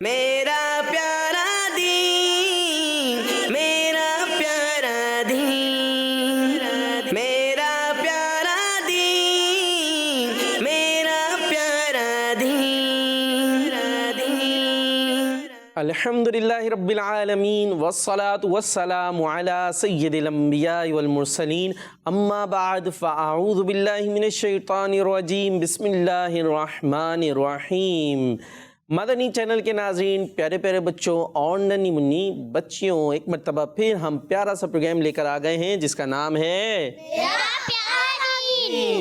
میرا پیارا دین، میرا پیارا دین، میرا پیارا دین، میرا پیارا دین۔ الحمدللہ رب العالمین والصلاة والسلام علی سید الانبیاء والمرسلین، اما بعد فاعوذ باللہ من الشیطان الرجیم، بسم اللہ الرحمن الرحیم۔ مدنی چینل کے ناظرین، پیارے پیارے بچوں اور ننھی منی بچیوں، ایک مرتبہ پھر ہم پیارا سا پروگرام لے کر آ گئے ہیں جس کا نام ہے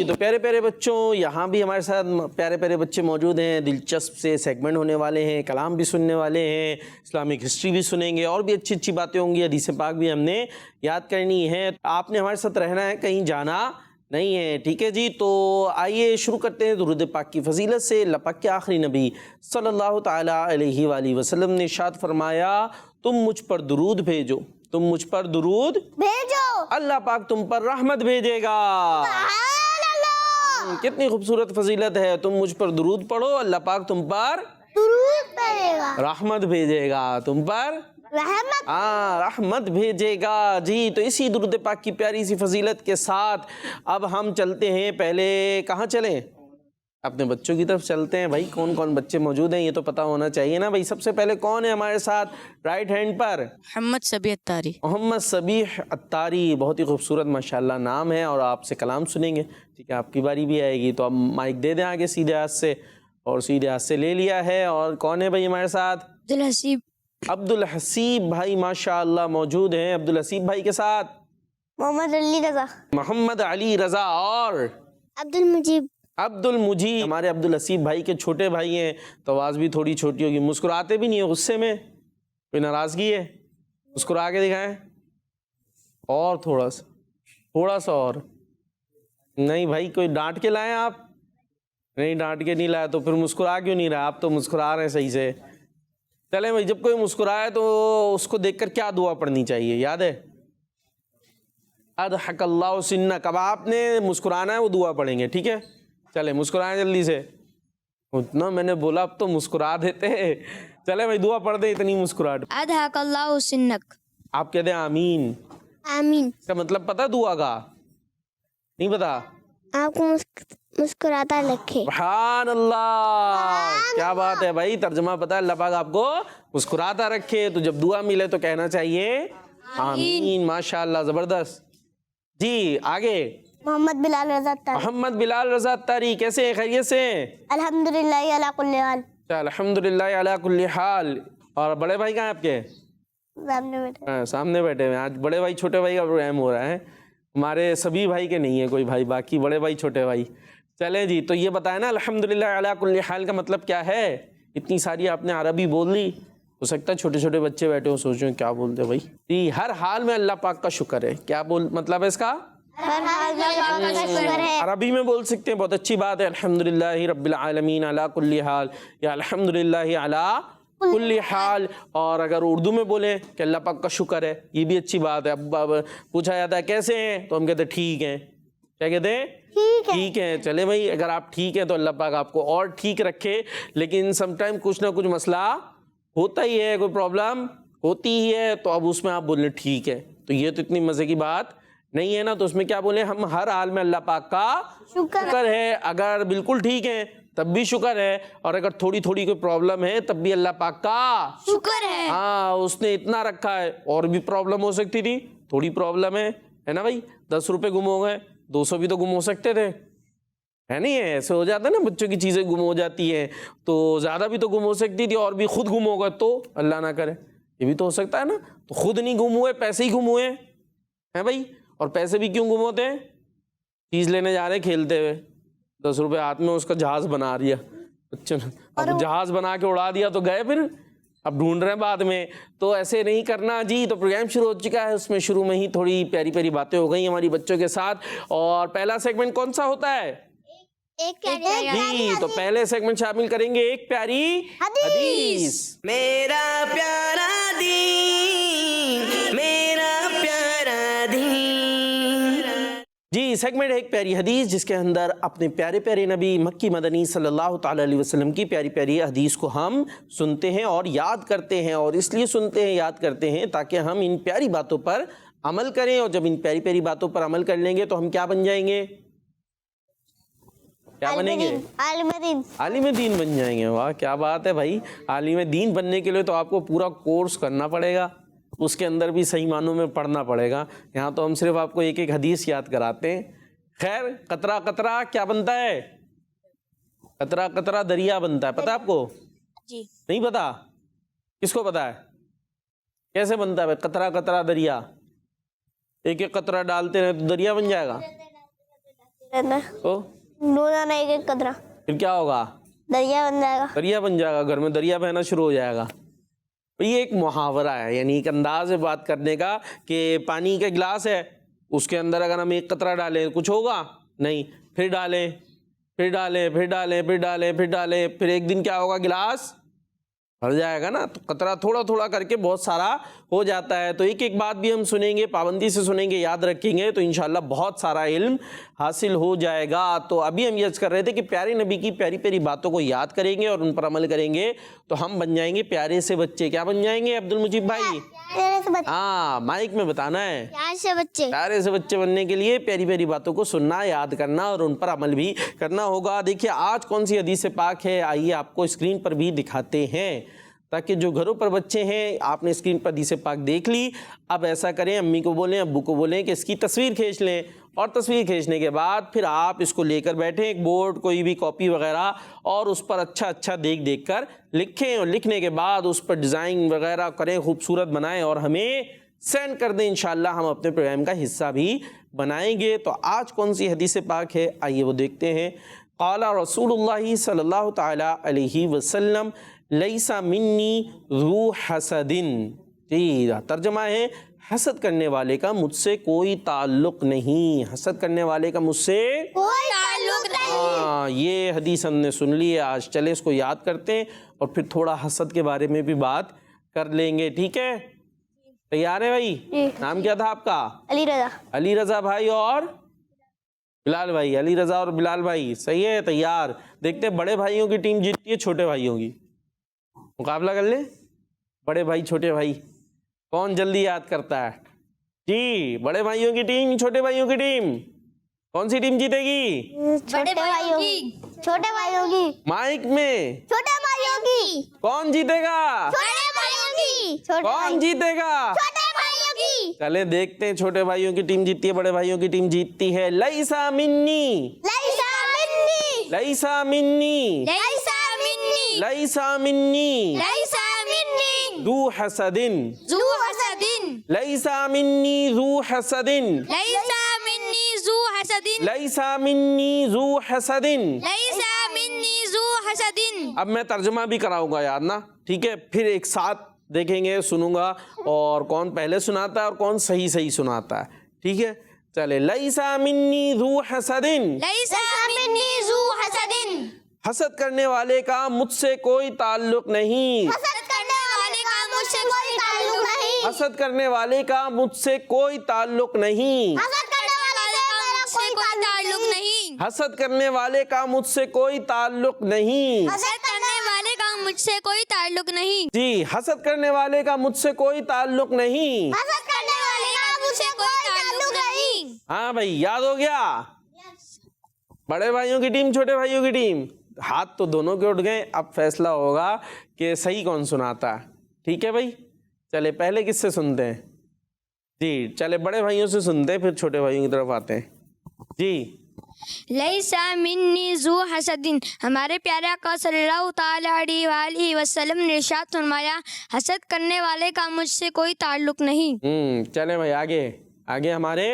تو پیارے پیارے بچوں، یہاں بھی ہمارے ساتھ پیارے پیارے بچے موجود ہیں۔ دلچسپ سے سیگمنٹ ہونے والے ہیں، کلام بھی سننے والے ہیں، اسلامک ہسٹری بھی سنیں گے، اور بھی اچھی اچھی باتیں ہوں گی، حدیث پاک بھی ہم نے یاد کرنی ہے۔ آپ نے ہمارے ساتھ رہنا ہے، کہیں جانا نہیں ہے، ٹھیک ہے جی؟ تو آئیے شروع کرتے ہیں درود پاک کی فضیلت سے۔ اللہ پاک کے آخری نبی صلی اللہ تعالیٰ علیہ وآلہ وسلم نے ارشاد فرمایا، تم مجھ پر درود بھیجو، تم مجھ پر درود بھیجو، اللہ پاک تم پر رحمت بھیجے گا۔ کتنی خوبصورت فضیلت ہے، تم مجھ پر درود پڑھو، اللہ پاک تم پر درود پڑے گا، رحمت بھیجے گا، تم پر رحمت۔ رحمت بھیجے گا جی۔ تو اسی درود پاک کی پیاری سی فضیلت کے ساتھ اب ہم چلتے ہیں، پہلے کہاں چلیں؟ اپنے بچوں کی طرف چلتے ہیں۔ بھائی کون کون بچے موجود ہیں یہ تو پتہ ہونا چاہیے نا بھائی۔ سب سے پہلے کون ہے ہمارے ساتھ رائٹ ہینڈ پر؟ محمد صبیح اتاری۔ محمد صبیح اتاری، بہت ہی خوبصورت ماشاءاللہ نام ہے، اور آپ سے کلام سنیں گے، ٹھیک ہے؟ آپ کی باری بھی آئے گی، تو اب مائک دے دیں آگے سیدھے ہاتھ سے، اور سیدھے ہاتھ سے لے لیا ہے۔ اور کون ہے بھائی ہمارے ساتھ؟ عبدالحسیب۔ عبدالحسیب بھائی ماشاءاللہ موجود ہیں۔ عبدالحسیب بھائی کے ساتھ محمد علی رضا، محمد علی رضا، اور عبد المجیب۔ عبد المجید۔ ہمارے عبدالحسیب بھائی کے چھوٹے بھائی ہیں، تو آواز بھی تھوڑی چھوٹی ہوگی، مسکراتے بھی نہیں ہیں غصے میں، کوئی ناراضگی ہے؟ مسکرا کے دکھائیں، اور تھوڑا سا اور نہیں بھائی، کوئی ڈانٹ کے لائیں آپ؟ نہیں ڈانٹ کے نہیں لائے، تو پھر مسکرا کیوں نہیں رہا؟ آپ تو مسکرا رہے ہیں صحیح سے۔ چلیں بھائی، جب کوئی مسکرائے تو اس کو دیکھ کر کیا دعا پڑھنی چاہیے، یاد ہے؟ اضحک اللہ سنک۔ اب آپ نے مسکرانا ہے، وہ دعا پڑھیں گے، ٹھیک ہے؟ چلیں مسکرائیں جلدی سے، اتنا میں نے بولا اب تو مسکرا دیتے۔ چلیں بھائی دعا پڑھ دیں، اتنی مسکراہٹ۔ اضحک اللہ سنک۔ آپ کہتے ہیں آمین، آمین۔ اس کا مطلب پتہ دعا کا؟ نہیں پتا؟ آپ کو مسکراتا رکھے۔ سبحان اللہ، کیا بات ہے بھائی، ترجمہ پتہ ہے، اللہ پاک آپ کو مسکراتا رکھے۔ تو جب دعا ملے تو کہنا چاہیے آمین۔ ماشاءاللہ، زبردست جی۔ آگے محمد بلال رضا اتاری۔ محمد بلال رضا اتاری، کیسے ہیں؟ خیریت سے ہیں؟ الحمدللہ علی کل حال۔ الحمدللہ علی کل حال۔ اور بڑے بھائی کہاں ہیں آپ کے؟ سامنے بیٹھے۔ سامنے بیٹھے ہوئے ہیں۔ آج بڑے بھائی چھوٹے بھائی کا پروگرام ہو رہا ہے، ہمارے سبھی بھائی کے نہیں ہے کوئی بھائی، باقی بڑے بھائی چھوٹے بھائی۔ چلیں جی، تو یہ بتائیں نا الحمدللہ علی کل حال کا مطلب کیا ہے؟ اتنی ساری آپ نے عربی بول لی، ہو سکتا ہے چھوٹے چھوٹے بچے بیٹھے ہو سوچ رہے ہیں کیا بولتے بھائی۔ جی، ہر حال میں اللہ پاک کا شکر ہے۔ کیا مطلب ہے اس کا؟ ہر حال میں اللہ پاک کا شکر ہے۔ عربی میں بول سکتے ہیں، بہت اچھی بات ہے۔ الحمدللہ رب العالمین علی کل حال، یا الحمدللہ علی کل حال۔ اور اگر اردو میں بولیں کہ اللہ پاک کا شکر ہے، یہ بھی اچھی بات ہے۔ اب پوچھا جاتا ہے کیسے ہیں، تو ہم کہتے ہیں ٹھیک ہیں۔ کیا کہتے ہیں؟ ٹھیک ہے۔ چلے بھائی، اگر آپ ٹھیک ہیں تو اللہ پاک آپ کو اور ٹھیک رکھے، لیکن سم ٹائم کچھ نہ کچھ مسئلہ ہوتا ہی ہے، کوئی پرابلم ہوتی ہی ہے، تو اب اس میں آپ بولیں ٹھیک ہے، تو یہ تو اتنی مزے کی بات نہیں ہے نا۔ تو اس میں کیا بولیں ہم؟ ہر حال میں اللہ پاک کا شکر ہے۔ اگر بالکل ٹھیک ہے تب بھی شکر ہے، اور اگر تھوڑی تھوڑی کوئی پرابلم ہے تب بھی اللہ پاک کا شکر ہے۔ ہاں، اس نے اتنا رکھا ہے، اور بھی پرابلم ہو سکتی تھی، تھوڑی پرابلم ہے نا بھائی؟ 10 روپے گم ہو گئے، 200 بھی تو گم ہو سکتے تھے، ہے نہیں؟ ایسے ہو جاتا ہے نا، بچوں کی چیزیں گم ہو جاتی ہیں، تو زیادہ بھی تو گم ہو سکتی تھی، اور بھی خود گم ہو گئے تو اللہ نہ کرے، یہ بھی تو ہو سکتا ہے نا۔ تو خود نہیں گم ہوئے، پیسے ہی گم ہوئے ہیں بھائی۔ اور پیسے بھی کیوں گم ہوتے ہیں؟ چیز لینے جا رہے کھیلتے ہوئے، 10 روپے ہاتھ میں، اس کا جہاز بنا دیا بچوں نے، اب جہاز بنا کے اڑا دیا تو گئے، پھر اب ڈھونڈ رہے ہیں بعد میں۔ تو ایسے نہیں کرنا جی۔ تو پروگرام شروع ہو چکا ہے، اس میں شروع میں ہی تھوڑی پیاری پیاری باتیں ہو گئی ہماری بچوں کے ساتھ۔ اور پہلا سیگمنٹ کون سا ہوتا ہے جی؟ تو پہلے سیگمنٹ شامل کریں گے ایک پیاری حدیث۔ میرا پیارا دین، میرا پیارا دین۔ جی بھائی سیگمنٹ ہے ایک پیاری حدیث جس کے اندر اپنے پیارے پیارے نبی مکی مدنی صلی اللہ تعالیٰ علیہ وسلم کی پیاری پیاری حدیث کو ہم سنتے ہیں اور یاد کرتے ہیں، اور اس لیے سنتے ہیں، یاد کرتے ہیں تاکہ ہم ان پیاری باتوں پر عمل کریں، اور جب ان پیاری پیاری باتوں پر عمل کر لیں گے تو ہم کیا بن جائیں گے؟ کیا بنیں گے؟ عالم دین. عالم دین بن جائیں گے. واہ کیا بات ہے بھائی. عالم دین بننے کے لیے تو آپ کو پورا کورس کرنا پڑے گا، اس کے اندر بھی صحیح معنوں میں پڑھنا پڑے گا. یہاں تو ہم صرف آپ کو ایک ایک حدیث یاد کراتے ہیں. خیر، قطرہ قطرہ کیا بنتا ہے؟ قطرہ قطرہ دریا بنتا ہے. پتہ آپ کو؟ جی. نہیں پتا؟ کس کو پتا ہے کیسے بنتا ہے؟ قطرہ قطرہ دریا. ایک ایک قطرہ ڈالتے رہے تو دریا بن جائے گا. تو روزانہ ایک ایک قطرہ پھر کیا ہوگا؟ دریا بن جائے گا. دریا بن جائے گا. گھر میں دریا بہنا شروع ہو جائے گا. یہ ایک محاورہ ہے، یعنی ایک انداز ہے بات کرنے کا کہ پانی کا گلاس ہے، اس کے اندر اگر ہم ایک قطرہ ڈالیں کچھ ہوگا نہیں، پھر ڈالیں پھر ڈالیں پھر ڈالیں پھر ڈالیں پھر ڈالیں، پھر ایک دن کیا ہوگا؟ گلاس بھر جائے گا نا. تو قطرہ تھوڑا تھوڑا کر کے بہت سارا ہو جاتا ہے. تو ایک ایک بات بھی ہم سنیں گے، پابندی سے سنیں گے، یاد رکھیں گے تو انشاءاللہ بہت سارا علم حاصل ہو جائے گا. تو ابھی ہم یہ کر رہے تھے کہ پیارے نبی کی پیاری پیاری باتوں کو یاد کریں گے اور ان پر عمل کریں گے تو ہم بن جائیں گے پیارے سے بچے. کیا بن جائیں گے عبد المجید بھائی؟ ہاں مائک میں بتانا ہے. پیارے سے بچے. پیارے سے بچے بننے کے لیے پیاری پیاری باتوں کو سننا، یاد کرنا اور ان پر عمل بھی کرنا ہوگا. دیکھیے آج کون سی حدیث پاک ہے، آئیے آپ کو اسکرین پر بھی دکھاتے ہیں تاکہ جو گھروں پر بچے ہیں، آپ نے اسکرین پر حدیث پاک دیکھ لی. اب ایسا کریں، امی کو بولیں، ابو کو بولیں کہ اس کی تصویر کھینچ لیں، اور تصویر کھینچنے کے بعد پھر آپ اس کو لے کر بیٹھیں، ایک بورڈ کوئی بھی کاپی وغیرہ، اور اس پر اچھا اچھا دیکھ دیکھ کر لکھیں، اور لکھنے کے بعد اس پر ڈیزائن وغیرہ کریں، خوبصورت بنائیں اور ہمیں سینڈ کر دیں. انشاءاللہ ہم اپنے پروگرام کا حصہ بھی بنائیں گے. تو آج کون سی حدیث پاک ہے، آئیے وہ دیکھتے ہیں. قال رسول اللہ صلی اللہ تعالیٰ علیہ وسلم لیس منی ذو حسد. جی ترجمہ ہے حسد کرنے والے کا مجھ سے کوئی تعلق نہیں. حسد کرنے والے کا مجھ سے کوئی تعلق نہیں. ہاں یہ حدیث ہم نے سن لی ہے آج. چلے اس کو یاد کرتے ہیں اور پھر تھوڑا حسد کے بارے میں بھی بات کر لیں گے. ٹھیک ہے، تیار ہے بھائی؟ نام کیا تھا آپ کا؟ علی رضا. علی رضا بھائی اور بلال بھائی. علی رضا اور بلال بھائی صحیح ہے، تیار. دیکھتے ہیں بڑے بھائیوں کی ٹیم جیتتی ہے چھوٹے بھائیوں کی. مقابلہ کر لیں، بڑے بھائی چھوٹے بھائی، کون جلدی یاد کرتا ہے؟ جی بڑے بھائیوں کی ٹیم، چھوٹے بھائیوں کی ٹیم، کون سی ٹیم جیتے گی؟ چھوٹے بھائیوں کی. چھوٹے بھائیوں کی. مائک میں چھوٹے بھائیوں کی. کون جیتے گا؟ چھوٹے بھائیوں کی. کون جیتے گا؟ چھوٹے بھائیوں کی. چلے دیکھتے ہیں چھوٹے بھائیوں کی ٹیم جیتتی ہے بڑے بھائیوں کی ٹیم جیتتی ہے. لیسا منی لیسا منی. لیسا منی لیسا منی. لیسا منی لیسا منی. ذو حسدن. ذو حسدin. لیسا منی ذو حسدن. لیسا منی ذو حسدin. لیسا منی ذو حسدن. لیسا منی ذو حسدin. اب میں ترجمہ بھی کراؤں گا یاد نا، ٹھیک ہے؟ پھر ایک ساتھ دیکھیں گے، سنوں گا، اور کون پہلے سناتا ہے اور کون صحیح صحیح سناتا ہے. ٹھیک ہے چلے. لیسا منی ذو حسدن. لیسا منی ذو حسدin. حسد کرنے والے کا مجھ سے کوئی تعلق نہیں. حسد کرنے والے کا مجھ سے کوئی تعلق نہیں. حسد کرنے والے کا مجھ سے کوئی تعلق نہیں. حسد کرنے والے کا سے کوئی تعلق نہیں. حسد کرنے والے کا مجھ سے کوئی تعلق نہیں. حسد کرنے والے کا مجھ سے کوئی تعلق نہیں. جی حسد کرنے والے کا مجھ سے کوئی تعلق نہیں. حسد کرنے والے کا مجھ سے کوئی تعلق نہیں. ہاں بھائی یاد ہو گیا. بڑے بھائیوں کی ٹیم چھوٹے بھائیوں کی ٹیم، ہاتھ تو دونوں کے اٹھ گئے. اب فیصلہ ہوگا کہ صحیح کون سناتا ہے. ٹھیک ہے بھائی چلے پہلے کس سے سنتے ہیں؟ جی چلے بڑے بھائیوں سے سنتے ہیں پھر چھوٹے بھائیوں کی طرف آتے ہیں. جی لیسا منی ذو حسدin. ہمارے پیارے آقا صلی اللہ تعالیٰ علیہ وآلہ وسلم نے ارشاد فرمایا حسد کرنے والے کا مجھ سے کوئی تعلق نہیں. چلیں بھائی آگے آگے ہمارے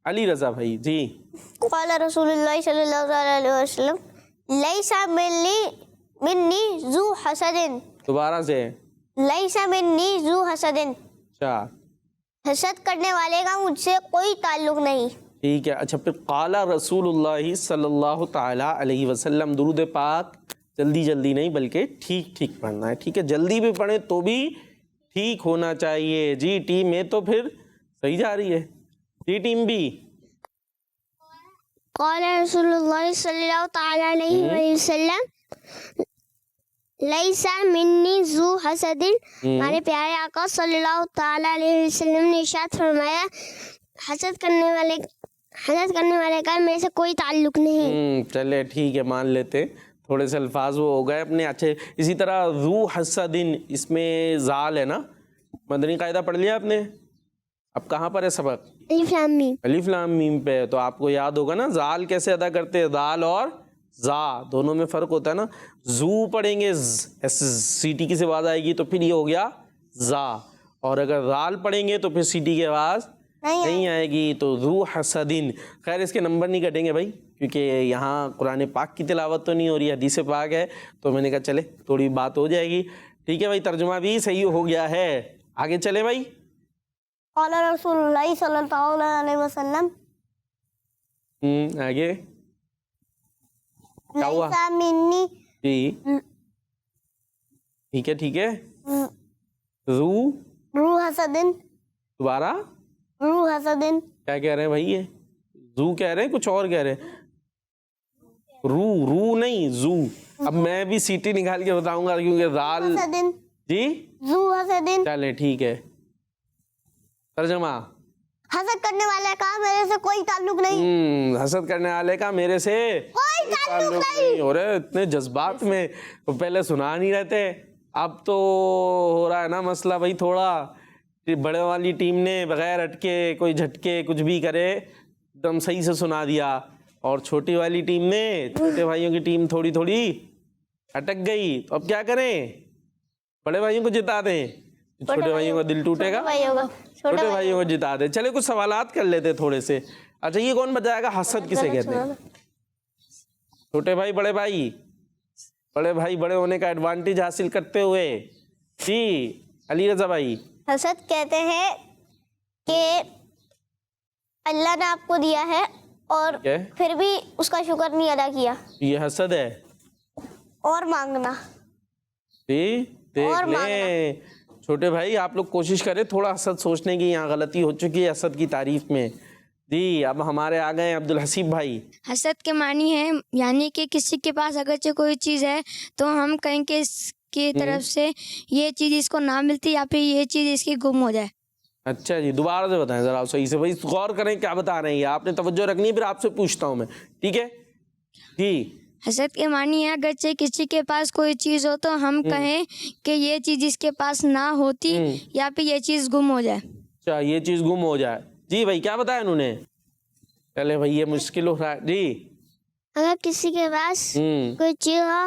علی رضا بھائی. جی قال رسول اللہ صلی اللہ علیہ وسلم لیسا منی ذو حسد. دوبارہ سے. لیسا منی ذو حسد. اچھا حسد کرنے والے کا مجھ سے کوئی تعلق نہیں. ٹھیک ہے. اچھا پھر قال رسول اللہ صلی اللہ تعالیٰ علیہ وسلم. درود پاک جلدی جلدی نہیں بلکہ ٹھیک ٹھیک پڑھنا ہے. ٹھیک ہے جلدی بھی پڑھیں تو بھی ٹھیک ہونا چاہیے. جی ٹیم میں تو پھر صحیح جا رہی ہے. جی ٹیم بھی قال رسول اللہ صلی اللہ تعالی علیہ وسلم لیس منی ذو حسد، ہمارے پیارے آقا صلی اللہ تعالی علیہ وسلم نے ارشاد فرمایا حسد کرنے والے کا میرے سے کوئی تعلق نہیں۔ چلے ٹھیک ہے، مان لیتے تھوڑے سے الفاظ وہ ہو گئے اپنے اچھے۔ اسی طرح ذو حسد، اس میں زال ہے نا، مدنی قاعدہ پڑھ لیا آپ نے؟ اب کہاں پر ہے سبق؟ الف لام میم۔ الف لام میم پہ، تو آپ کو یاد ہوگا نا زال کیسے ادا کرتے ہیں، زال اور زا دونوں میں فرق ہوتا ہے نا۔ زو پڑھیں گے سی ٹی کی سے آواز آئے گی تو پھر یہ ہو گیا زا، اور اگر زال پڑھیں گے تو پھر سی ٹی کی آواز نہیں آئے گی، تو ذو حسدین۔ خیر اس کے نمبر نہیں کٹیں گے بھائی، کیونکہ یہاں قرآن پاک کی تلاوت تو نہیں ہو رہی، حدیث پاک ہے، تو میں نے کہا چلے تھوڑی بات ہو جائے گی۔ ٹھیک ہے بھائی، ترجمہ بھی صحیح ہو گیا ہے، آگے چلے بھائی۔ قال رسول اللہ صلی اللہ علیہ وسلم آگے کیا ہوا؟ لیس منی جی ٹھیک ہے ذو ذو حسد، دوبارہ ذو حسد، کیا کہہ رہے ہیں بھائی؟ یہ زو کہہ رہے ہیں کچھ اور کہہ رہے ہیں، رو نہیں زو۔ اب میں بھی سیٹی نکال کے بتاؤں گا کیونکہ زال جی ذو حسد، چلے ٹھیک ہے۔ ترجمہ، حسد کرنے والے کا میرے سے کوئی تعلق نہیں، حسد کرنے والے کا میرے سے کوئی تعلق نہیں ہو رہے۔ اتنے جذبات میں وہ پہلے سنا نہیں رہتے، اب تو ہو رہا ہے نا مسئلہ بھائی تھوڑا۔ بڑے والی ٹیم نے بغیر اٹکے کوئی جھٹکے کچھ بھی کرے ایک دم صحیح سے سنا دیا، اور چھوٹی والی ٹیم نے، چھوٹے بھائیوں کی ٹیم تھوڑی اٹک گئی، تو اب کیا کریں؟ بڑے بھائیوں کو جتا دیں، چھوٹے بھائیوں کا دل ٹوٹے گا، چھوٹے بھائیوں کو جتا دیں۔ چلے کچھ سوالات کر لیتے تھوڑے سے۔ اچھا یہ کون بتائے گا حسد کسے کہتے ہیں؟ چھوٹے بھائی بڑے بھائی بڑے ہونے کا ایڈوانٹیج حاصل کرتے ہوئے، جی علی رضا بھائی۔ حسد کہتے ہیں کہ اللہ نے آپ کو دیا ہے اور پھر بھی اس کا شکر نہیں ادا کیا، یہ حسد ہے۔ اور مانگنا، جی دیکھ لیں چھوٹے بھائی، آپ لوگ کوشش کریں تھوڑا حسد سوچنے کی، یہاں غلطی ہو چکی ہے حسد کی تعریف میں۔ جی اب ہمارے آ گئے عبد الحسیب بھائی۔ حسد کے معنی ہے یعنی کہ کسی کے پاس اگرچہ کوئی چیز ہے تو ہم کہیں کہ اس کی طرف سے یہ چیز اس کو نہ ملتی یا پھر یہ چیز اس کی گم ہو جائے۔ اچھا جی دوبارہ سے بتائیں ذرا صحیح سے بھائی، غور کریں کیا بتا رہے ہیں، آپ نے توجہ رکھنی ہے، پھر آپ سے پوچھتا ہوں میں، ٹھیک ہے جی۔ حسد کے معنی ہے اگرچہ کسی کے پاس کوئی چیز ہو تو ہم کہیں کہ یہ چیز اس کے پاس نہ ہوتی یا پھر یہ چیز گم ہو جائے۔ اچھا یہ چیز گم ہو جائے، جی بھائی کیا بتایا انہوں نے؟ چلے بھائی یہ مشکل ہو رہا ہے جی۔ اگر کسی کے پاس کوئی چیز ہو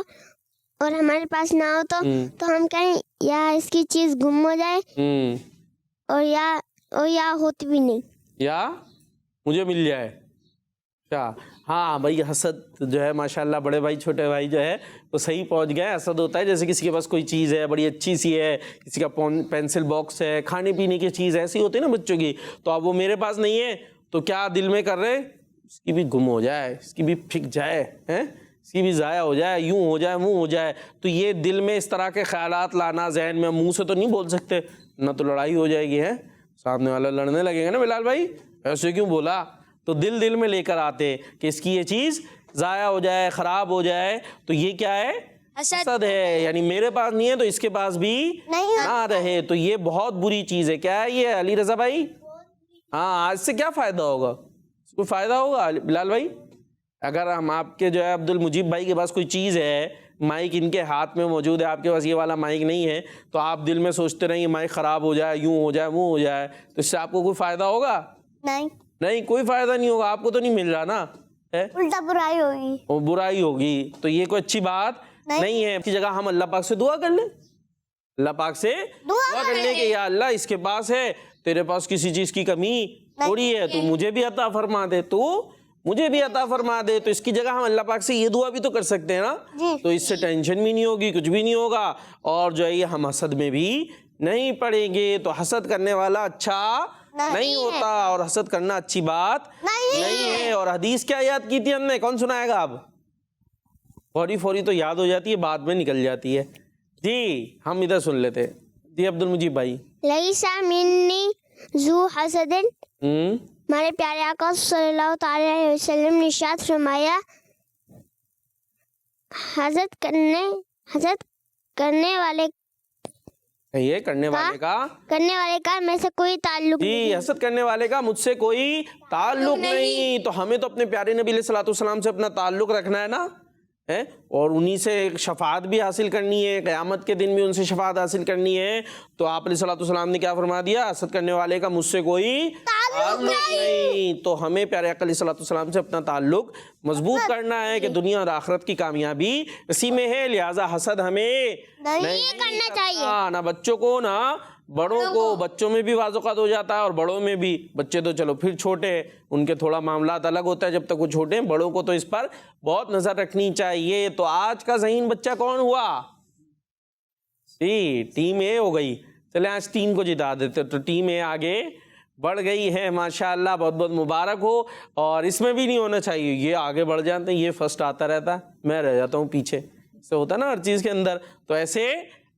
اور ہمارے پاس نہ ہو تو ہم کہیں یا اس کی چیز گم ہو جائے اور یا ہوتی بھی نہیں، یا مجھے مل جائے۔ اچھا ہاں بھائی حسد جو ہے ماشاءاللہ بڑے بھائی چھوٹے بھائی جو ہے وہ صحیح پہنچ گئے۔ حسد ہوتا ہے جیسے کسی کے پاس کوئی چیز ہے بڑی اچھی سی ہے، کسی کا پینسل باکس ہے، کھانے پینے کی چیز ایسی ہوتی ہے نا بچوں کی، تو اب وہ میرے پاس نہیں ہے تو کیا دل میں کر رہے اس کی بھی گم ہو جائے، اس کی بھی پھک جائے، اس کی بھی ضائع ہو جائے، یوں ہو جائے منہ ہو جائے۔ تو یہ دل میں اس طرح کے خیالات لانا ذہن میں، منہ سے تو نہیں بول سکتے نہ تو لڑائی ہو جائے گی، ہے سامنے والا لڑنے لگے گا نا بلال بھائی ایسے کیوں بولا، تو دل میں لے کر آتے کہ اس کی یہ چیز ضائع ہو جائے خراب ہو جائے، تو یہ کیا ہے؟ حسد ہے، یعنی میرے پاس نہیں ہے تو اس کے پاس بھی نہ رہے، تو یہ بہت بری چیز ہے۔ کیا ہے یہ علی رضا بھائی؟ ہاں آج سے کیا فائدہ ہوگا؟ کوئی فائدہ ہوگا بلال بھائی؟ اگر ہم آپ کے جو ہے عبد المجیب بھائی کے پاس کوئی چیز ہے، مائک ان کے ہاتھ میں موجود ہے، آپ کے پاس یہ والا مائک نہیں ہے، تو آپ دل میں سوچتے رہیں یہ مائک خراب ہو جائے، یوں ہو جائے منہ ہو جائے، تو اس سے آپ کو کوئی فائدہ ہوگا؟ نہیں کوئی فائدہ نہیں ہوگا، آپ کو تو نہیں مل رہا نا، الٹا برائی ہوگی، برائی ہوگی، تو یہ کوئی اچھی بات نہیں ہے۔ اس کی جگہ ہم اللہ پاک سے دعا کر لیں، اللہ پاک سے دعا کر لیں کہ یا اللہ اس کے پاس ہے، تیرے پاس کسی چیز کی کمی تھوڑی ہے، تو مجھے بھی عطا فرما دے، تو مجھے بھی عطا فرما دے۔ تو اس کی جگہ ہم اللہ پاک سے یہ دعا بھی تو کر سکتے ہیں نا، تو اس سے ٹینشن بھی نہیں ہوگی، کچھ بھی نہیں ہوگا، اور جو ہے یہ ہم حسد میں بھی نہیں پڑیں گے۔ تو حسد کرنے والا اچھا نہیں ہوتا، اور حسد کرنا اچھی بات نہیں ہے۔ اور حدیث کیا یاد کی تھی ہم نے؟ کون سنائے گا؟ اب فوری تو یاد ہو جاتی ہے، بعد میں نکل جاتی ہے جی، ہم ادھر سن لیتے جی عبد المجیب بھائی۔ لیسا منی ذو حسد، ہمارے پیارے آقا صلی اللہ تعالی علیہ وسلم نے ارشاد فرمایا حسد کرنے والے یہ کرنے والے کا میں سے کوئی تعلق جی حسد کرنے والے کا مجھ سے کوئی تعلق نہیں. تو ہمیں تو اپنے پیارے نبی علیہ الصلوۃ والسلام سے اپنا تعلق رکھنا ہے نا, اور انہی سے شفاعت بھی حاصل کرنی ہے, قیامت کے دن بھی ان سے شفاعت حاصل کرنی ہے. تو آپ علیہ الصلوۃ والسلام نے کیا فرما دیا, حسد کرنے والے کا مجھ سے کوئی تعلق نہیں. تو ہمیں پیارے آقا علیہ الصلوۃ والسلام سے اپنا تعلق مضبوط کرنا ہے کہ دنیا اور آخرت کی کامیابی اسی میں ہے. لہٰذا حسد ہمیں نہیں کرنا چاہیے, نہ بچوں کو نہ بڑوں کو. بچوں میں بھی بعض اوقات ہو جاتا ہے اور بڑوں میں بھی. بچے تو چلو پھر چھوٹے, ان کے تھوڑا معاملات الگ ہوتا ہے جب تک وہ چھوٹے ہیں. بڑوں کو تو اس پر بہت نظر رکھنی چاہیے. تو آج کا ذہین بچہ کون ہوا جی؟ ٹیم اے ہو گئی. چلے آج ٹیم کو جتا دیتے. تو ٹیم اے آگے بڑھ گئی ہے ماشاءاللہ, بہت بہت مبارک ہو. اور اس میں بھی نہیں ہونا چاہیے یہ آگے بڑھ جاتے ہیں, یہ فرسٹ آتا رہتا ہے, میں رہ جاتا ہوں پیچھے. سے ہوتا ہے نا ہر چیز کے اندر, تو ایسے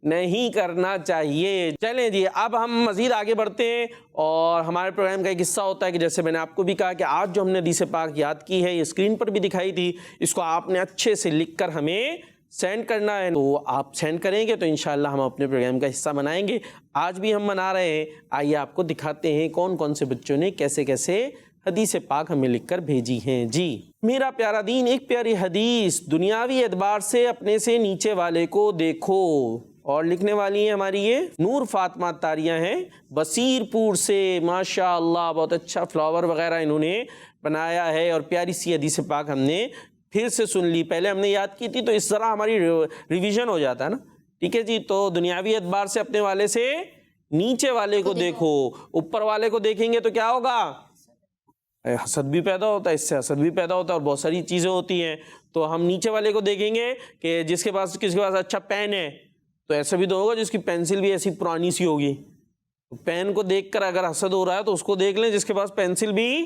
نہیں کرنا چاہیے. چلیں جی اب ہم مزید آگے بڑھتے ہیں. اور ہمارے پروگرام کا ایک حصہ ہوتا ہے کہ جیسے میں نے آپ کو بھی کہا کہ آج جو ہم نے حدیث پاک یاد کی ہے, یہ اسکرین پر بھی دکھائی تھی, اس کو آپ نے اچھے سے لکھ کر ہمیں سینڈ کرنا ہے. تو آپ سینڈ کریں گے تو انشاءاللہ ہم اپنے پروگرام کا حصہ بنائیں گے. آج بھی ہم بنا رہے ہیں. آئیے آپ کو دکھاتے ہیں کون کون سے بچوں نے کیسے کیسے حدیث پاک ہمیں لکھ کر بھیجی ہیں. جی میرا پیارا دین, ایک پیاری حدیث, دنیاوی اعتبار سے اپنے سے نیچے والے کو دیکھو. اور لکھنے والی ہیں ہماری یہ نور فاطمہ تاریہ ہیں بصیر پور سے. ماشاءاللہ بہت اچھا فلاور وغیرہ انہوں نے بنایا ہے, اور پیاری سی حدیث پاک ہم نے پھر سے سن لی. پہلے ہم نے یاد کی تھی تو اس طرح ہماری ریویژن ہو جاتا ہے نا. ٹھیک ہے جی. تو دنیاوی اعتبار سے اپنے والے سے نیچے والے کو دیکھو. اوپر والے کو دیکھیں گے تو کیا ہوگا, حسد بھی پیدا ہوتا ہے, اس سے حسد بھی پیدا ہوتا ہے, اور بہت ساری چیزیں ہوتی ہیں. تو ہم نیچے والے کو دیکھیں گے کہ جس کے پاس کسی کے پاس اچھا پین ہے, تو ایسا بھی تو ہوگا جس کی پینسل بھی ایسی پرانی سی ہوگی. پین کو دیکھ کر اگر حسد ہو رہا ہے تو اس کو دیکھ لیں جس کے پاس پینسل بھی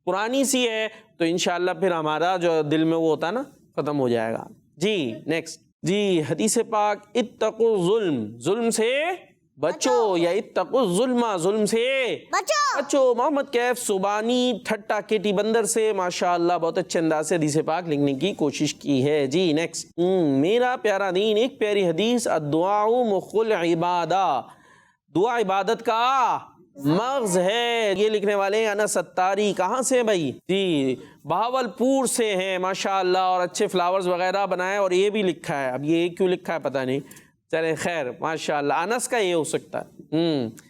پرانی سی ہے, تو انشاءاللہ پھر ہمارا جو دل میں وہ ہوتا ہے نا ختم ہو جائے گا. جی نیکسٹ. جی حدیث پاک, اتقوا الظلم, ظلم سے بچو, یا اتقوا الظلم, ظلم سے بچو. محمد کیف سبانی ٹھٹا کیٹی بندر سے ماشاءاللہ بہت اچھے انداز سے حدیث پاک لکھنے کی کوشش کی ہے. جی نیکسٹ. میرا پیارا دین, ایک پیاری حدیث, الدعاء مخ العبادہ, دعا عبادت کا مغز ہے. یہ لکھنے والے ہیں انس ستاری. کہاں سے بھائی؟ جی بہاولپور سے ہیں ماشاءاللہ, اور اچھے فلاورز وغیرہ بنائے. اور یہ بھی لکھا ہے, اب یہ کیوں لکھا ہے پتہ نہیں, چلے خیر ماشاءاللہ. انس کا یہ ہو سکتا ہے.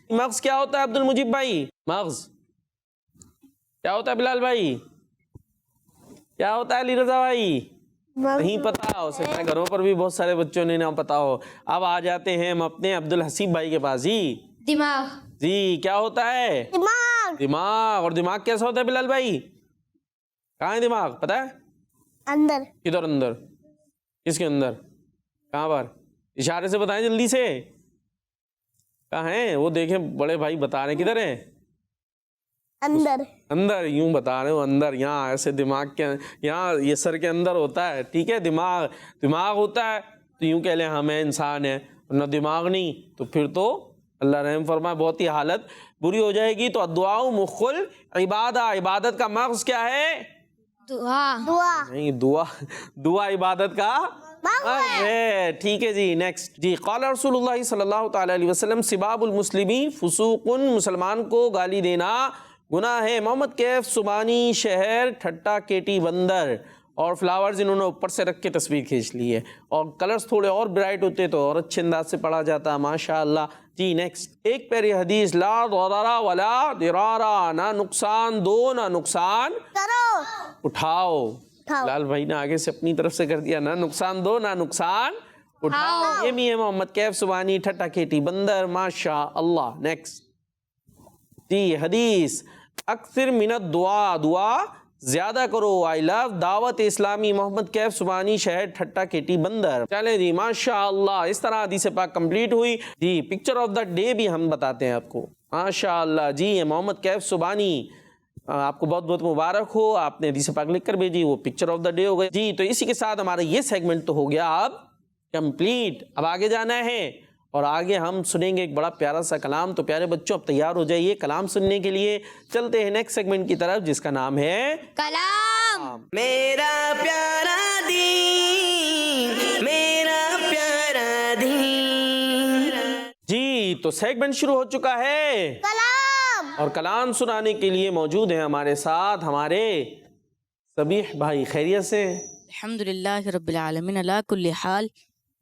مغز کیا ہوتا ہے عبد المجیب بھائی؟ مغز کیا ہوتا ہے بلال بھائی؟ کیا ہوتا ہے علی رضا بھائی؟ نہیں پتا ہو سکتا ہے, گھروں پر بھی بہت سارے بچوں نے نہ پتا ہو. اب آ جاتے ہیں ہم اپنے عبد الحسیب بھائی کے پاس. جی دماغ. جی کیا ہوتا ہے؟ دماغ. اور دماغ کیسا ہوتا ہے بلال بھائی؟ کہاں ہے دماغ, پتا ہے؟ اندر. کدھر اندر؟ کس کے اندر؟ کہاں پر؟ اشارے سے بتائیں جلدی سے. کہاں ہیں وہ؟ دیکھیں بڑے بھائی بتا رہے ہیں, کدھر ہیں؟ اندر. اندر. یوں بتا رہے ہو اندر, یہاں ایسے دماغ کے یہاں یہ سر کے اندر ہوتا ہے. ٹھیک ہے, دماغ ہوتا ہے تو یوں کہہ لیں ہمیں انسان ہے, نہ دماغ نہیں تو پھر تو اللہ رحم فرمائے بہت ہی حالت بری ہو جائے گی. تو الدعاء مخ العبادہ, عبادت کا مغز کیا ہے؟ دعا. نہیں, دعا عبادت کا ہے. ٹھیک ہے جی نیکسٹ. جی قال رسول اللہ صلی اللہ تعالی علیہ وسلم, سباب المسلمی فسوق, مسلمان کو گالی دینا گناہ ہے. محمد کیف سبانی شہر ٹھٹا کیٹی بندر. اور فلاورز انہوں نے اوپر سے رکھ کے تصویر کھینچ لی ہے, اور کلرز تھوڑے اور برائٹ ہوتے تو اور اچھے انداز سے پڑھا جاتا ماشاءاللہ. جی نیکسٹ. ایک پیاری حدیث, لا ضرر ولا ضرار, نہ نقصان دو نہ نقصان اٹھاؤ. لال بھائی نے آگے سے اپنی طرف سے کر دیا, نہ نقصان دو نہ نقصان اٹھاؤ. یہ بھی ہے محمد کیف سبانی ٹھٹا کیٹی بندر ماشاءاللہ. نیکسٹ. جی حدیث, اکثر من الدعا, دعا زیادہ کرو. آئی لو دعوت اسلامی, محمد کیف سبانی شہر ٹھٹا کیٹی بندر. چلے جی ماشاءاللہ. اس طرح حدیث پاک کمپلیٹ ہوئی. جی پکچر آف دا ڈے بھی ہم بتاتے ہیں آپ کو ماشاءاللہ. جی محمد کیف سبانی, آپ کو بہت بہت مبارک ہو, آپ نے حدیث پاک لکھ کر بھیجی, وہ پکچر آف دا ڈے ہو گئی. جی تو اسی کے ساتھ ہمارا یہ سیگمنٹ تو ہو گیا اب کمپلیٹ. اب آگے جانا ہے اور آگے ہم سنیں گے ایک بڑا پیارا سا کلام. تو پیارے بچوں اب تیار ہو جائیے کلام سننے کے لیے. چلتے ہیں نیکسٹ سیگمنٹ کی طرف جس کا نام ہے کلام. میرا پیارا دین میرا پیارا دین. جی تو سیگمنٹ شروع ہو چکا ہے کلام. اور کلام سنانے کے لیے موجود ہیں ہمارے ساتھ ہمارے صبیح بھائی. خیریت سے؟ الحمدللہ رب العالمین علی کل حال.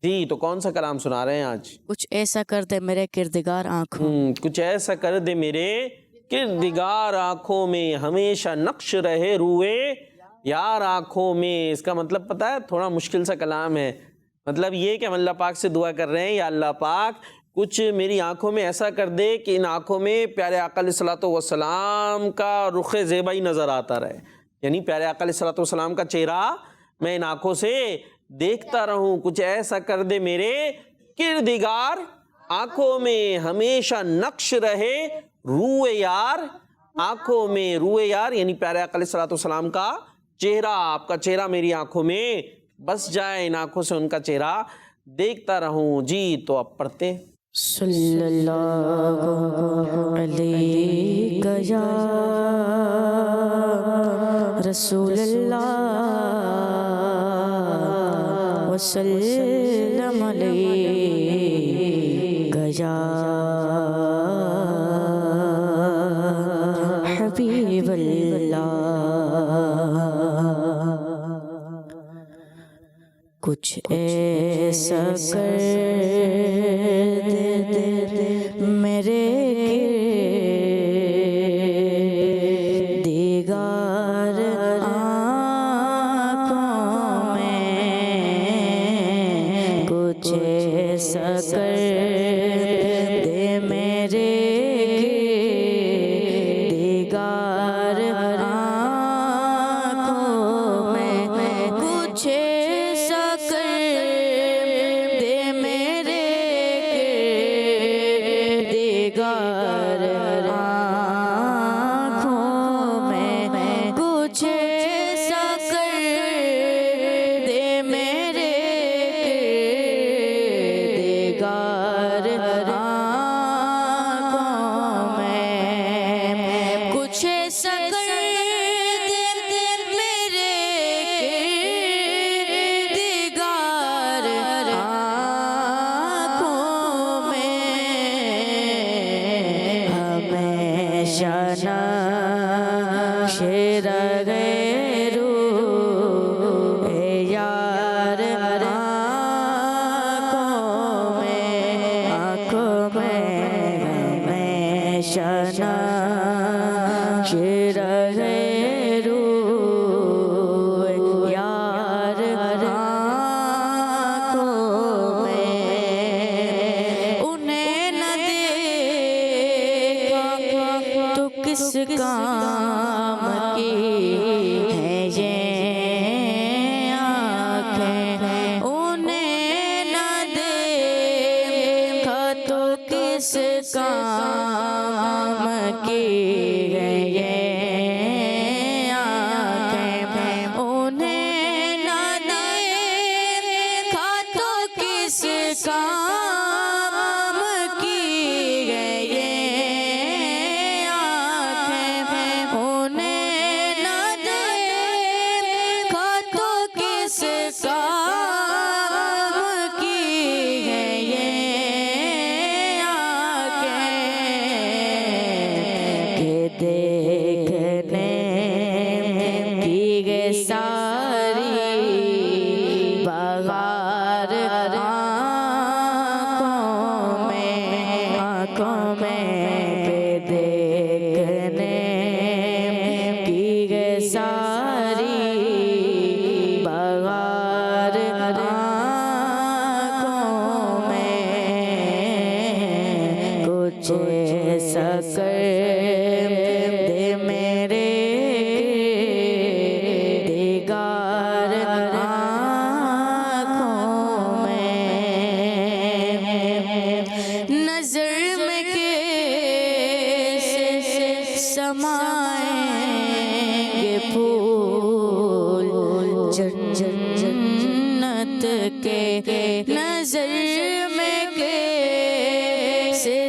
جی تو کون سا کلام سنا رہے ہیں آج؟ کچھ ایسا کر دے میرے کردگار آنکھوں. کچھ ایسا کر دے میرے کردگار آنکھوں میں ہمیشہ نقش رہے روئے یار آنکھوں میں. اس کا مطلب پتہ ہے؟ تھوڑا مشکل سا کلام ہے. مطلب یہ کہ ہم اللہ پاک سے دعا کر رہے ہیں یا اللہ پاک کچھ میری آنکھوں میں ایسا کر دے کہ ان آنکھوں میں پیارے آقا علیہ الصلوۃ والسلام کا رخ زیبائی نظر آتا رہے. یعنی پیارے آقا علیہ الصلوۃ والسلام کا چہرہ میں ان آنکھوں سے دیکھتا رہوں. کچھ ایسا کر دے میرے کردگار آنکھوں میں ہمیشہ نقش رہے روئے یار آنکھوں میں. روئے یار یعنی پیارے آقا علیہ الصلوۃ والسلام کا چہرہ, آپ کا چہرہ میری آنکھوں میں بس جائے, ان آنکھوں سے ان کا چہرہ دیکھتا رہوں. جی تو اب پڑھتے ہیں. صلی اللہ علیہ یا رسول اللہ وسلم علیہ یا حبیب اللہ. کچھ ایسا کر دے میرے دیگر آنکھوں میں. کچھ ایسا کر دے میرے دیگر آنکھوں میں. کچھ کام کی ہے یہ آنکھیں, انہیں نہ دیکھا تو کس کام کی ہے یہ آنکھیں, انہیں نہ دیکھا تو کس کام کی ہے یہ جنت کے نظر میں کے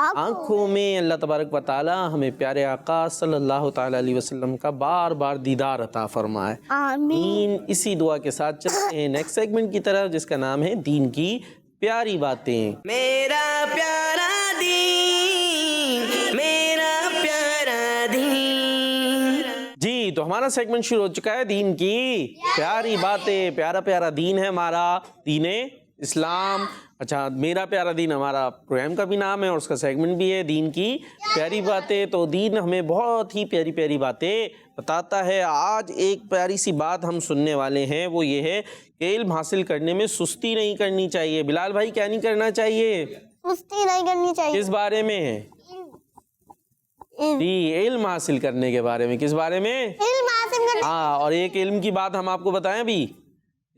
آنکھوں میں اللہ تبارک و تعالی ہمیں پیارے آقا صلی اللہ تعالی علیہ وسلم کا بار بار دیدار عطا فرمائے. آمین. اسی دعا کے ساتھ چلتے ہیں نیکسٹ سیگمنٹ کی طرف جس کا نام ہے دین کی پیاری باتیں. میرا پیارا دین، میرا پیارا دین. جی تو ہمارا سیگمنٹ شروع ہو چکا ہے دین کی پیاری باتیں. پیارا پیارا دین ہے ہمارا، دین اسلام. اچھا، میرا پیارا دین ہمارا پروگرام کا بھی نام ہے اور اس کا سیگمنٹ بھی ہے دین کی پیاری باتیں. تو دین ہمیں بہت ہی پیاری پیاری باتیں بتاتا ہے. آج ایک پیاری سی بات ہم سننے والے ہیں، وہ یہ ہے کہ علم حاصل کرنے میں سستی نہیں کرنی چاہیے. بلال بھائی کیا نہیں کرنا چاہیے؟ سستی نہیں کرنی چاہیے. کس بارے میں ہے؟ جی علم حاصل کرنے کے بارے میں. کس بارے میں؟ علم حاصل کرنے. ہاں، اور ایک علم کی بات ہم آپ کو بتائیں بھی،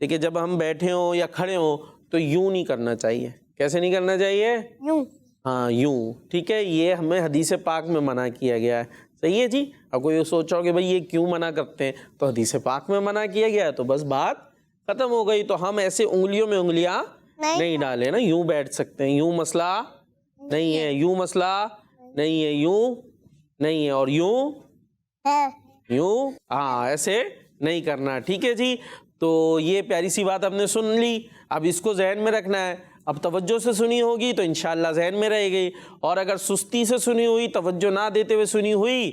دیکھیں جب ہم بیٹھے ہوں یا کھڑے ہوں تو یوں نہیں کرنا چاہیے. کیسے نہیں کرنا چاہیے؟ یوں. ہاں یوں. ٹھیک ہے، یہ ہمیں حدیث پاک میں منع کیا گیا ہے. صحیح ہے جی. اب کوئی یہ سوچ رہا ہو کہ بھائی یہ کیوں منع کرتے ہیں، تو حدیث پاک میں منع کیا گیا ہے تو بس بات ختم ہو گئی. تو ہم ایسے انگلیوں میں انگلیاں نہیں ڈالیں نا. یوں بیٹھ سکتے ہیں، یوں مسئلہ نہیں ہے. یوں مسئلہ نہیں ہے. یوں نہیں ہے. اور یوں یوں ہاں ایسے نہیں کرنا. ٹھیک ہے جی. تو یہ پیاری سی بات ہم نے سن لی. اب اس کو ذہن میں رکھنا ہے. اب توجہ سے سنی ہوگی تو انشاءاللہ ذہن میں رہے گی، اور اگر سستی سے سنی ہوئی، توجہ نہ دیتے ہوئے سنی ہوئی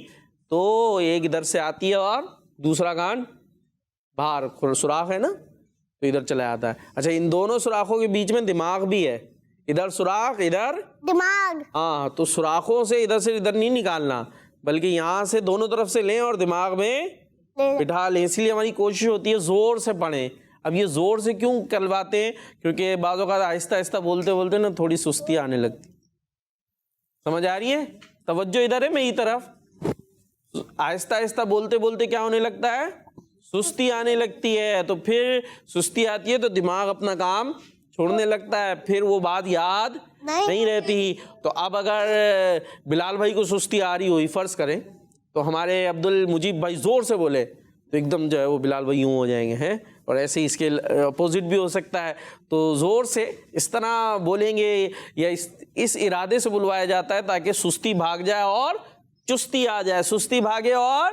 تو ایک ادھر سے آتی ہے اور دوسرا کان باہر سوراخ ہے نا تو ادھر چلا جاتا ہے. اچھا، ان دونوں سوراخوں کے بیچ میں دماغ بھی ہے. ادھر سوراخ، ادھر دماغ. ہاں، تو سوراخوں سے ادھر نہیں نکالنا، بلکہ یہاں سے دونوں طرف سے لیں اور دماغ میں بٹھا لیں. اس لیے ہماری کوشش ہوتی ہے زور سے پڑھیں. اب یہ زور سے کیوں کرواتے ہیں؟ کیونکہ بعض اوقات آہستہ آہستہ بولتے بولتے نا تھوڑی سستی آنے لگتی. سمجھ آ رہی ہے؟ توجہ ادھر ہے میری طرف. آہستہ آہستہ بولتے بولتے کیا ہونے لگتا ہے؟ سستی آنے لگتی ہے. تو پھر سستی آتی ہے تو دماغ اپنا کام چھوڑنے لگتا ہے، پھر وہ بات یاد نہیں رہتی. تو اب اگر بلال بھائی کو سستی آ رہی ہوئی، فرض کریں تو ہمارے عبد المجیب بھائی زور سے بولے تو ایک دم جو ہے وہ بلال بھائی یوں ہو جائیں گے ہیں. اور ایسے اس کے اپوزٹ بھی ہو سکتا ہے. تو زور سے اس طرح بولیں گے یا اس ارادے سے بلوایا جاتا ہے تاکہ سستی بھاگ جائے اور چستی آ جائے. سستی بھاگے اور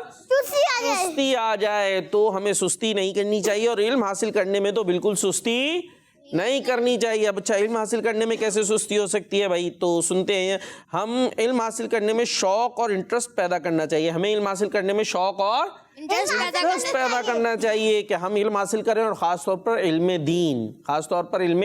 چستی آ جائے. تو ہمیں سستی نہیں کرنی چاہیے، اور علم حاصل کرنے میں تو بالکل سستی نہیں کرنی چاہیے. اب اچھا، علم حاصل کرنے میں کیسے سستی ہو سکتی ہے بھائی؟ تو سنتے ہیں. ہم علم حاصل کرنے میں شوق اور انٹرسٹ پیدا کرنا چاہیے. ہمیں علم حاصل کرنے میں شوق اور انٹرسٹ پیدا کرنا چاہیے کہ ہم علم حاصل کریں، اور خاص طور پر علم دین. خاص طور پر علم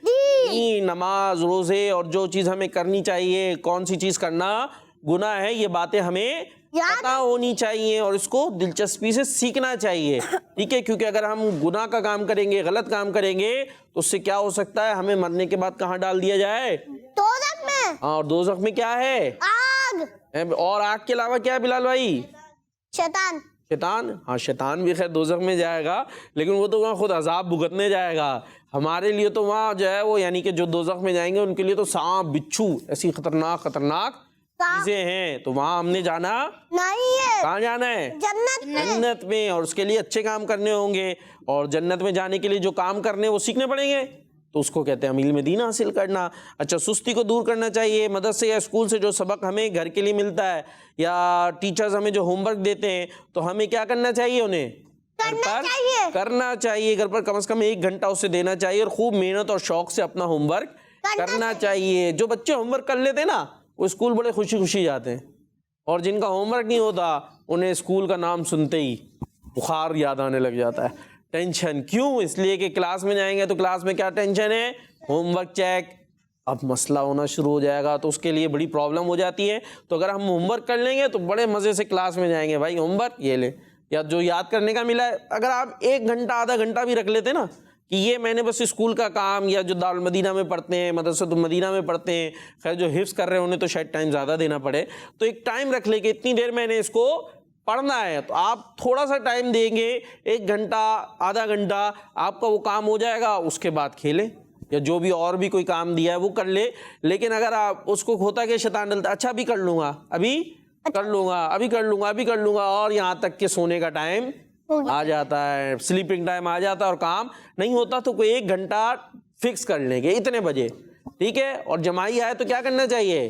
دین، نماز، روزے اور جو چیز ہمیں کرنی چاہیے، کون سی چیز کرنا گناہ ہے، یہ باتیں ہمیں پتہ ہونی چاہیے اور اس کو دلچسپی سے سیکھنا چاہیے. ٹھیک ہے، کیونکہ اگر ہم گناہ کا کام کریں گے، غلط کام کریں گے تو اس سے کیا ہو سکتا ہے؟ ہمیں مرنے کے بعد کہاں ڈال دیا جائے؟ دوزخ میں. اور دوزخ میں کیا ہے؟ آگ. اور آگ کے علاوہ کیا ہے بلال بھائی؟ شیطان. ہاں، شیطان بھی خیر دوزخ میں جائے گا، لیکن وہ تو وہاں خود عذاب بھگتنے جائے گا. ہمارے لیے تو وہاں جو ہے وہ، یعنی کہ جو دوزخ میں جائیں گے ان کے لیے تو سانپ، بچھو، ایسی خطرناک چیزیں ہیں. تو وہاں ہم نے جانا نہیں ہے. کہاں جانا ہے؟ جنت میں. اور اس کے لیے اچھے کام کرنے ہوں گے، اور جنت میں جانے کے لیے جو کام کرنے وہ سیکھنے پڑیں گے. تو اس کو کہتے ہیں علم دین حاصل کرنا. اچھا، سستی کو دور کرنا چاہیے. مدرسے یا اسکول سے جو سبق ہمیں گھر کے لیے ملتا ہے، یا ٹیچرز ہمیں جو ہوم ورک دیتے ہیں، تو ہمیں کیا کرنا چاہیے؟ انہیں کرنا چاہیے. گھر پر کم از کم 1 گھنٹہ اسے دینا چاہیے، اور خوب محنت اور شوق سے اپنا ہوم ورک کرنا چاہیے. جو بچے ہوم ورک کر لیتے ہیں نا وہ اسکول بڑے خوشی خوشی جاتے ہیں، اور جن کا ہوم ورک نہیں ہوتا انہیں اسکول کا نام سنتے ہی بخار یاد آنے لگ جاتا ہے. ٹینشن کیوں؟ اس لیے کہ کلاس میں جائیں گے تو کلاس میں کیا ٹینشن ہے؟ Home work check. اب مسئلہ ہونا شروع ہو جائے گا تو اس کے لیے بڑی پرابلم ہو جاتی ہے. تو اگر ہم ہوم ورک کر لیں گے تو بڑے مزے سے کلاس میں جائیں گے. بھائی ہوم ورک یہ لے، یا جو یاد کرنے کا ملا ہے، اگر آپ 1 گھنٹہ آدھا گھنٹہ بھی رکھ لیتے نا کہ یہ میں نے بس اسکول کا کام، یا جو دارالمدینہ میں پڑھتے ہیں، مدرسۃ المدینہ میں پڑھتے ہیں، خیر جو حفظ کر رہے ہیں انہیں تو شاید ٹائم زیادہ دینا پڑے، تو ایک ٹائم رکھ لے کہ اتنی دیر میں نے اس کو پڑھنا ہے. تو آپ تھوڑا سا ٹائم دیں گے، 1 گھنٹہ آدھا گھنٹہ، آپ کا وہ کام ہو جائے گا. اس کے بعد کھیلیں یا جو بھی اور بھی کوئی کام دیا ہے وہ کر لے. لیکن اگر آپ اس کو ہوتا کہ شیطان ڈلتا، اچھا ابھی کر لوں گا، ابھی کر لوں گا، ابھی کر لوں گا، ابھی کر لوں گا، اور یہاں تک کہ سونے کا ٹائم آ جاتا ہے، سلیپنگ ٹائم آ جاتا ہے اور کام نہیں ہوتا. تو کوئی 1 گھنٹہ فکس کر لیں گے اتنے بجے، ٹھیک ہے. اور جماعی آئے تو کیا کرنا چاہیے؟